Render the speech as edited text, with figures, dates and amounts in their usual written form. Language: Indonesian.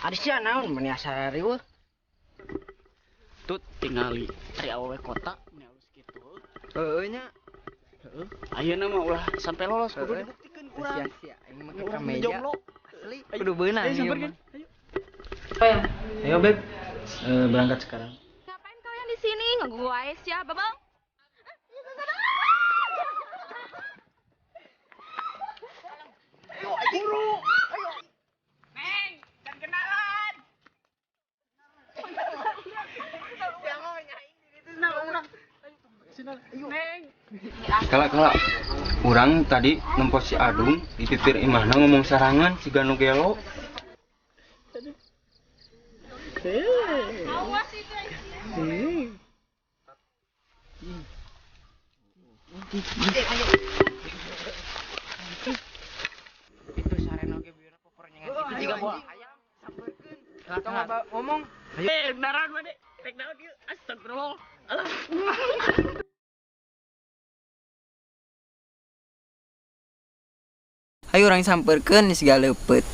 Ada sih naon meni asa riweuh. Tut tingali ari awewe kota mun halus kitu. Heeh nya. Heeh. Ayeuna mah ulah sampai lolos kudu dibuktikeun ku urang. Sia-sia aing make kameja. Asli kudu beunang Ayo ieu sampeurkeun. mah. Ayo. Ayo Beb, berangkat sekarang. Ngapain kalian di sini? Ngeganggu Ais ya, Babang? Kalak, urang tadi nempos si Adung di titir imahna ngomong sarangan si Ganu Gelo. Awas itu. Itu sarena ge bieu popornyengan itu juga buah ayam sampeurkeun. Tong ngomong. Beneran mah deh. Tek naon ieu? Astagfirullah. Alah. Hayu urang sampeurkeun geus galeupet.